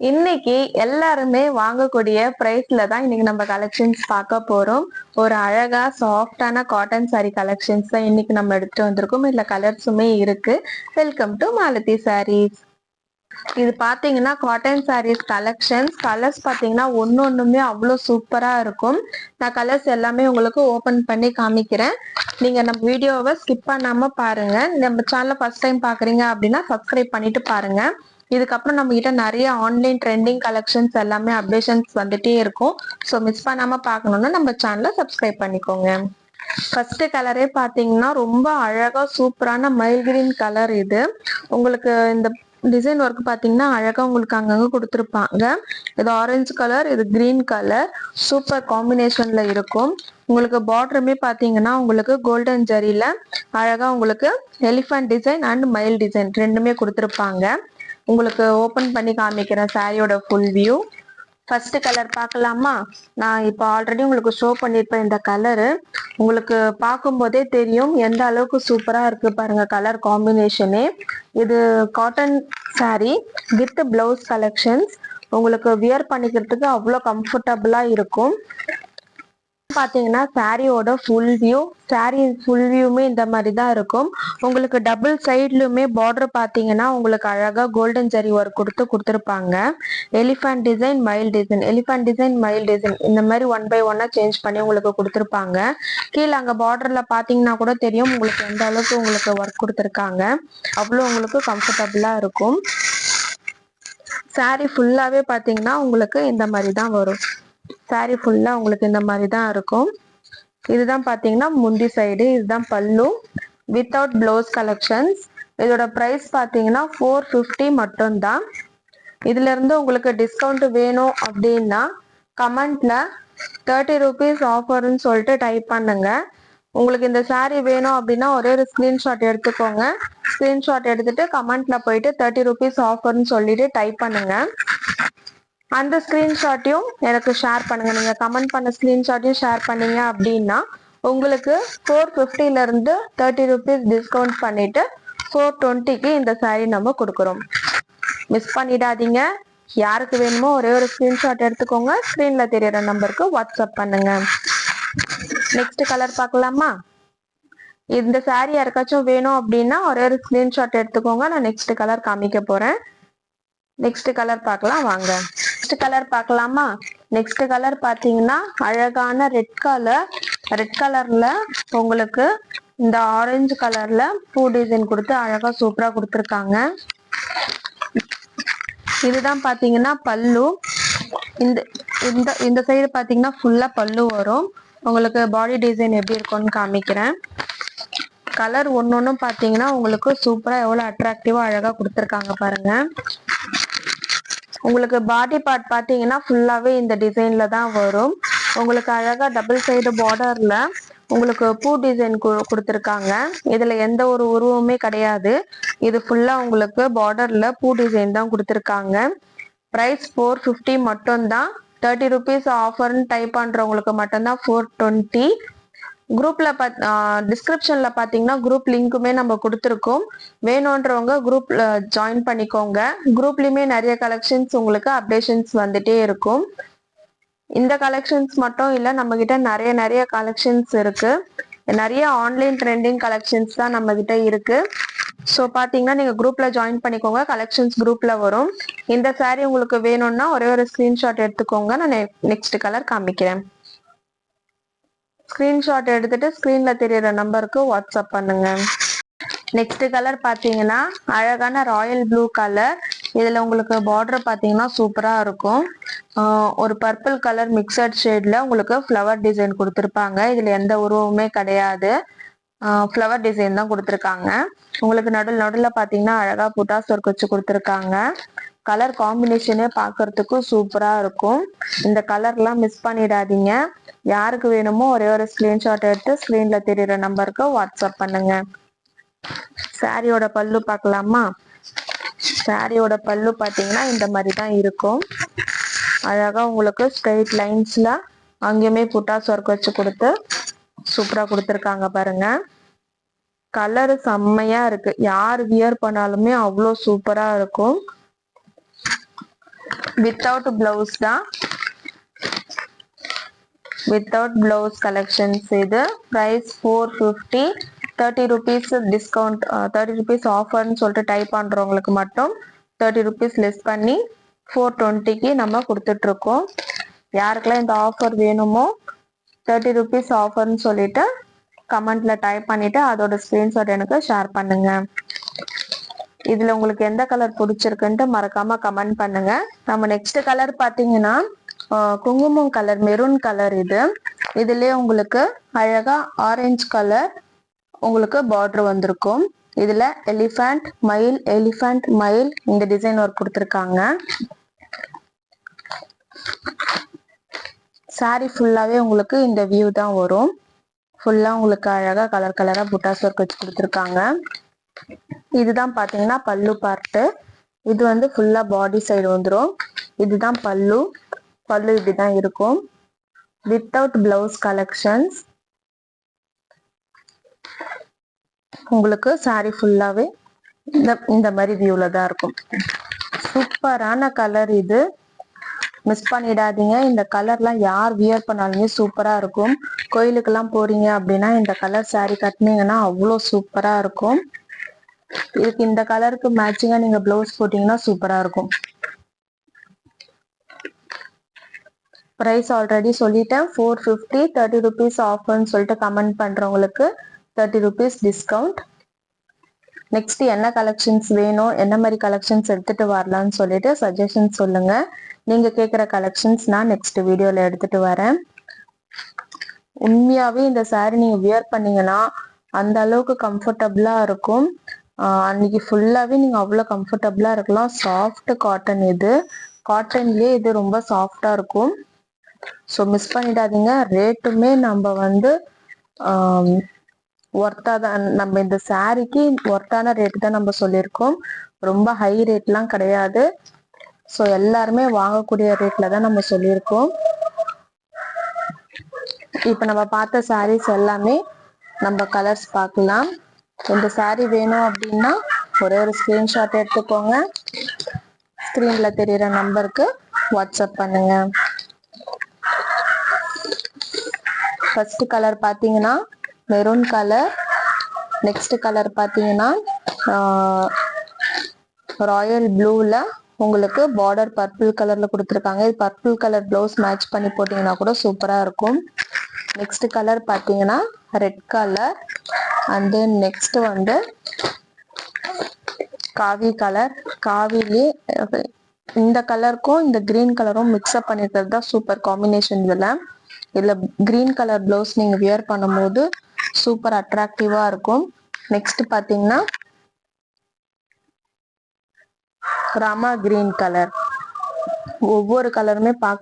இன்னைக்கு எல்லாருமே வாங்கக்கூடிய பிரைஸ்ல தான் இன்னைக்கு நம்ம கலெக்ஷன்ஸ் பார்க்க போறோம். ஒரு அழகா சாஃப்டான காட்டன் சாரி கலெக்ஷன்ஸ் தான் இன்னைக்கு நம்ம எடுத்துட்டு வந்திருக்கோம். இதுல கலர்ஸுமே இருக்கு. Welcome to Malathi sarees. இது பாத்தீங்கன்னா காட்டன் சாரீஸ் கலெக்ஷன்ஸ். கலர்ஸ் பாத்தீங்கன்னா ஒன்னொன்னுமே அவ்வளோ சூப்பரா இருக்கும். நான் கலர்ஸ் எல்லாமே உங்களுக்கு ஓபன் பண்ணி காமிக்கிறேன். நீங்க நம்ம வீடியோவை ஸ்கிப் பண்ணாம பாருங்க. நம்ம சேனலை ஃபர்ஸ்ட் டைம் பாக்குறீங்க அப்படின்னா சப்ஸ்கிரைப் பண்ணிட்டு பாருங்க. இதுக்கப்புறம் நம்ம கிட்ட நிறைய ஆன்லைன் ட்ரெண்டிங் கலெக்ஷன்ஸ் எல்லாமே அப்டேஷன்ஸ் வந்துட்டே இருக்கும். ஸோ மிஸ் பண்ணாம பார்க்கணும்னா நம்ம சேனலை சப்ஸ்கிரைப் பண்ணிக்கோங்க. ஃபர்ஸ்ட் கலரே பாத்தீங்கன்னா ரொம்ப அழகா சூப்பரான மைல் கிரீன் கலர். இது உங்களுக்கு இந்த டிசைன் ஒர்க் பாத்தீங்கன்னா அழகா உங்களுக்கு அங்கங்க கொடுத்துருப்பாங்க. இது ஆரஞ்சு கலர், இது கிரீன் கலர், சூப்பர் காம்பினேஷன்ல இருக்கும். உங்களுக்கு பார்டருமே பாத்தீங்கன்னா உங்களுக்கு கோல்டன் ஜரியில அழகா உங்களுக்கு எலிஃபண்ட் டிசைன் அண்ட் மயில் டிசைன் ரெண்டுமே கொடுத்துருப்பாங்க. உங்களுக்கு ஓபன் பண்ணி காமிக்கிறேன் சாரியோட ஃபுல் வியூ. ஃபர்ஸ்ட் கலர் பார்க்கலாமா? நான் இப்போ ஆல்ரெடி உங்களுக்கு ஷோ பண்ணியிருப்பேன். இந்த கலரு உங்களுக்கு பார்க்கும் போதே தெரியும் எந்த அளவுக்கு சூப்பரா இருக்கு பாருங்க கலர் காம்பினேஷனே. இது cotton sorry with blouse collections. உங்களுக்கு வியர் பண்ணிக்கிறதுக்கு அவ்வளோ கம்ஃபர்டபுளா இருக்கும். பாத்தீங்கன்னா சாரியோட ஃபுல் வியூ. சாரி ஃபுல் வியூமே இந்த மாதிரி தான் இருக்கும். உங்களுக்கு டபுள் சைட்லுமே பார்டர் பாத்தீங்கன்னா உங்களுக்கு அழகா கோல்டன் ஜரி ஒர்க் கொடுத்துருப்பாங்க. எலிஃபண்ட் டிசைன், மயில் டிசைன், எலிஃபண்ட் டிசைன், மயில் டிசைன் இந்த மாதிரி ஒன் பை ஒன்னா சேஞ்ச் பண்ணி உங்களுக்கு கொடுத்துருப்பாங்க. கீழே அங்க பார்டர்ல பாத்தீங்கன்னா கூட தெரியும் உங்களுக்கு எந்த அளவுக்கு உங்களுக்கு ஒர்க் கொடுத்துருக்காங்க. அவ்வளோ உங்களுக்கு கம்ஃபர்டபுளா இருக்கும். சாரி ஃபுல்லாவே பாத்தீங்கன்னா உங்களுக்கு இந்த மாதிரி தான் வரும். சாரி ஃபுல்லா உங்களுக்கு இந்த மாதிரி தான் இருக்கும். இதுதான் பாத்தீங்கன்னா முந்தி சைடு, இதுதான் பல்லு வித்தவுட் பிளவுஸ் கலெக்ஷன்ஸ். இதோட பிரைஸ் பாத்தீங்கன்னா 450 மட்டும்தான். இதுல இருந்து உங்களுக்கு டிஸ்கவுண்ட் வேணும் அப்படின்னா கமெண்ட்ல 30 rupees ஆஃபர்னு சொல்லிட்டு டைப் பண்ணுங்க. உங்களுக்கு இந்த சாரி வேணும் அப்படின்னா ஒரே ஒரு ஸ்கிரீன்ஷாட் எடுத்துக்கோங்க. ஸ்கிரீன்ஷாட் எடுத்துட்டு கமெண்ட்ல போயிட்டு 30 rupees ஆஃபர்னு சொல்லிட்டு டைப் பண்ணுங்க. அந்த ஸ்கிரீன்ஷாட்டையும் எனக்கு ஷேர் பண்ணுங்க. நீங்க கமெண்ட் பண்ண ஸ்கிரீன்ஷாட்டையும் ஷேர் பண்ணீங்க அப்படின்னா உங்களுக்கு 450ல இருந்து 30 rupees டிஸ்கவுண்ட் பண்ணிட்டு 420க்கு இந்த சாரி நம்ம கொடுக்குறோம். மிஸ் பண்ணிடாதீங்க. யாருக்கு வேணுமோ ஒரே ஒரு ஸ்கிரீன்ஷாட் எடுத்துக்கோங்க. ஸ்கிரீன்ல தெரியற நம்பருக்கு வாட்ஸ்அப் பண்ணுங்க. நெக்ஸ்ட் கலர் பார்க்கலாமா? இந்த சாரி யாருக்காச்சும் வேணும் அப்படின்னா ஒரே ஒரு ஸ்கிரீன்ஷாட் எடுத்துக்கோங்க. நான் நெக்ஸ்ட் கலர் காமிக்க போறேன். நெக்ஸ்ட் கலர் பார்க்கலாம் வாங்க. நெக்ஸ்ட் கலர் பார்க்கலாமா? நெக்ஸ்ட் கலர் பாத்தீங்கன்னா அழகான ரெட் கலர். ரெட் கலர்ல உங்களுக்கு இந்த ஆரஞ்சு கலர்ல பூ டிசைன் கொடுத்து அழகா சூப்பரா கொடுத்துருக்காங்க. இதுதான் பாத்தீங்கன்னா பல்லு. இந்த இந்த இந்த சைடு பாத்தீங்கன்னா ஃபுல்லா பல்லு வரும். உங்களுக்கு பாடி டிசைன் எப்படி இருக்கும்னு காமிக்கிறேன். கலர் ஒன்னொன்னும் பாத்தீங்கன்னா உங்களுக்கு சூப்பரா எவ்வளவு அட்ராக்டிவா அழகா கொடுத்துருக்காங்க பாருங்க. உங்களுக்கு பாடி பார்ட் பாத்தீங்கன்னா ஃபுல்லாவே இந்த டிசைன்ல தான் வரும். உங்களுக்கு அழகா டபுள் சைடு பார்டர்ல உங்களுக்கு பூ டிசைன் கொடுத்துருக்காங்க. இதுல எந்த ஒரு உருவமே கிடையாது. இது ஃபுல்லா உங்களுக்கு பார்டர்ல பூ டிசைன் தான் கொடுத்துருக்காங்க. பிரைஸ் 450 மட்டும்தான். 30 rupees ஆஃபர்னு டைப் பண்றவங்களுக்கு மட்டும்தான் 420. குரூப்ல டிஸ்கிரிப்ஷன்ல பாத்தீங்கன்னா குரூப் லிங்க்குமே நம்ம கொடுத்துருக்கோம். வேணும்ன்றவங்க குரூப்ல ஜாயின் பண்ணிக்கோங்க. குரூப்லயுமே நிறைய கலெக்ஷன்ஸ் உங்களுக்கு அப்டேஷன்ஸ் வந்துட்டே இருக்கும். இந்த கலெக்ஷன்ஸ் மட்டும் இல்ல, நம்ம கிட்ட நிறைய நிறைய கலெக்ஷன்ஸ் இருக்கு. நிறைய ஆன்லைன் ட்ரெண்டிங் கலெக்ஷன்ஸ் தான் நம்ம கிட்ட இருக்கு. ஸோ பாத்தீங்கன்னா நீங்க குரூப்ல ஜாயின் பண்ணிக்கோங்க. கலெக்ஷன்ஸ் குரூப்ல வரும். இந்த சாரி உங்களுக்கு வேணும்னா ஒரே ஒரு ஸ்கிரீன்ஷாட் எடுத்துக்கோங்க. நான் நெக்ஸ்ட் கலர் காமிக்கிறேன். ஸ்கிரீன்ஷாட் எடுத்துட்டு ஸ்கிரீன்ல தெரியற நம்பருக்கு வாட்ஸ்அப் பண்ணுங்க. நெக்ஸ்ட் கலர் பாத்தீங்கன்னா அழகான ராயல் ப்ளூ கலர். இதுல உங்களுக்கு பார்டர் பாத்தீங்கன்னா சூப்பரா இருக்கும். ஒரு பர்பிள் கலர் மிக்சட் ஷேட்ல உங்களுக்கு ஃப்ளவர் டிசைன் கொடுத்துருப்பாங்க. இதுல எந்த உருவமுமே கிடையாது. ஃப்ளவர் டிசைன் தான் கொடுத்துருக்காங்க. உங்களுக்கு நடுல பாத்தீங்கன்னா அழகா புட்டாஸ் ஒர்க் வச்சு கொடுத்துருக்காங்க. கலர் காம்பினேஷனே பார்க்கறதுக்கு சூப்பரா இருக்கும். இந்த கலர்லாம் மிஸ் பண்ணிடாதீங்க. யாருக்கு வேணுமோ ஒரே ஒரு ஸ்கிரீன்ஷாட் எடுத்து ஸ்கிரீன்ல தெரியுற நம்பருக்கு வாட்ஸ்அப் பண்ணுங்க. சாரியோட பல்லு பார்க்கலாமா? சாரியோட பல்லு பாத்தீங்கன்னா இந்த மாதிரி தான் இருக்கும். அழகா உங்களுக்கு ஸ்ட்ரெயிட் லைன்ஸ்ல அங்கேயுமே புட்டாஸ் ஒர்க் வச்சு கொடுத்து சூப்பரா கொடுத்துருக்காங்க பாருங்க. கலர் செம்மையா இருக்கு. யார் வியர் பண்ணாலுமே அவ்வளோ சூப்பரா இருக்கும். வித்தவுட் பிளவுஸ் தான், வித்தவுட் பிளவுஸ் கலெக்ஷன்ஸ். இது பிரைஸ் 450. 30 rupees டிஸ்கவுண்ட், 30 rupees ஆஃபர்னு சொல்லிட்டு டைப் பண்றவங்களுக்கு மட்டும் 30 rupees லெஸ் பண்ணி 420க்கு நம்ம கொடுத்துட்டு இருக்கோம். யாருக்கெல்லாம் இந்த ஆஃபர் வேணுமோ 30 rupees ஆஃபர்னு சொல்லிட்டு கமெண்ட்ல டைப் பண்ணிட்டு அதோட ஸ்கிரீன்ஷாட் எனக்கு ஷேர் பண்ணுங்க. இதுல உங்களுக்கு எந்த கலர் பிடிச்சிருக்குன்ட்டு மறக்காம கமெண்ட் பண்ணுங்க. நம்ம நெக்ஸ்ட் கலர் பாத்தீங்கன்னா குங்குமம் கலர், மெரூன் கலர். இதுலயே உங்களுக்கு அழகா ஆரஞ்சு கலர் உங்களுக்கு பார்டர் வந்திருக்கும். இதுல எலிஃபண்ட் மயில் இந்த டிசைன் ஒர்க் கொடுத்துருக்காங்க. சாரி ஃபுல்லாவே உங்களுக்கு இந்த வியூ தான் வரும். ஃபுல்லா உங்களுக்கு அழகா கலர் கலரா புட்டாஸ் ஒர்க் வச்சு கொடுத்துருக்காங்க. இதுதான் பாத்தீங்கன்னா பல்லு பார்ட். இது வந்து ஃபுல்லா பாடி சைடு வந்துடும். இதுதான் பல்லு இப்படிதான் இருக்கும். Without blouse collections. உங்களுக்கு சாரி ஃபுல்லாவே இந்த மாதிரி வியூல தான் இருக்கும். சூப்பரான கலர் இது, மிஸ் பண்ணிடாதீங்க. இந்த கலர்லாம் யார் வியர் பண்ணாலுமே சூப்பரா இருக்கும். கோயிலுக்கெல்லாம் போறீங்க அப்படின்னா இந்த கலர் சாரி கட்டினீங்கன்னா அவ்வளோ சூப்பரா இருக்கும். இதுக்கு இந்த கலருக்கு மேட்சிங்கா நீங்க பிளவுஸ் போட்டீங்கன்னா சூப்பரா இருக்கும். பிரைஸ் ஆல்ரெடி சொல்லிட்டேன், 450. 30 rupees ஆஃபர்னு சொல்லிட்டு கமெண்ட் பண்றவங்களுக்கு 30 rupees டிஸ்கவுண்ட். நெக்ஸ்ட் என்ன கலெக்ஷன்ஸ் வேணும், என்ன மாதிரி கலெக்ஷன்ஸ் எடுத்துட்டு வரலாம்னு சொல்லிட்டு சஜஷன் சொல்லுங்க. நீங்க கேட்குற கலெக்ஷன்ஸ் நான் நெக்ஸ்ட் வீடியோல எடுத்துட்டு வரேன். உண்மையாவே இந்த சாரி நீங்க வியர் பண்ணீங்கன்னா அந்த அளவுக்கு கம்ஃபர்டபுளா இருக்கும். அன்னைக்கு ஃபுல்லாவே நீங்க அவ்வளோ கம்ஃபர்டபுளா இருக்கலாம். சாஃப்ட் காட்டன், இது காட்டன்லயே இது ரொம்ப சாஃப்டா இருக்கும். ஸோ மிஸ் பண்ணிடாதீங்க. ரேட்டுமே நம்ம வந்து ஒர்த்தா தான், நம்ம இந்த சாரிக்கு ஒர்த்தான ரேட் தான் நம்ம சொல்லியிருக்கோம். ரொம்ப ஹை ரேட்லாம் கிடையாது. ஸோ எல்லாருமே வாங்கக்கூடிய ரேட்ல தான் நம்ம சொல்லியிருக்கோம். இப்போ நம்ம பார்த்த சாரீஸ் எல்லாமே நம்ம கலர்ஸ் பார்க்கலாம். இந்த சாரீ வேணும் அப்படின்னா ஒரே ஒரு ஸ்கிரீன்ஷாட் எடுத்துக்கோங்க. ஸ்கிரீன்ல தெரியுற நம்பருக்கு வாட்ஸ்அப் பண்ணுங்க. ஃபர்ஸ்ட் கலர் பார்த்தீங்கன்னா மெரூன் கலர். நெக்ஸ்ட் கலர் பார்த்தீங்கன்னா ராயல் ப்ளூல உங்களுக்கு பார்டர் பர்பிள் கலர்ல கொடுத்துருக்காங்க. இது பர்பிள் கலர் ப்ளவுஸ் மேட்ச் பண்ணி போட்டீங்கன்னா கூட சூப்பரா இருக்கும். நெக்ஸ்ட் கலர் பார்த்தீங்கன்னா red colour. And then next வந்து காவி கலர். காவிலே இந்த கலருக்கும் இந்த கிரீன் கலரும் மிக்ஸ்அப் பண்ணிருக்கிறது தான் சூப்பர் காம்பினேஷன். இதுல கிரீன் கலர் பிளவுஸ் நீங்க வியர் பண்ணும்போது சூப்பர் அட்ராக்டிவா இருக்கும். நெக்ஸ்ட் பாத்தீங்கன்னா ராமா கிரீன் கலர். ஒவ்வொரு கலருமே பார்க்க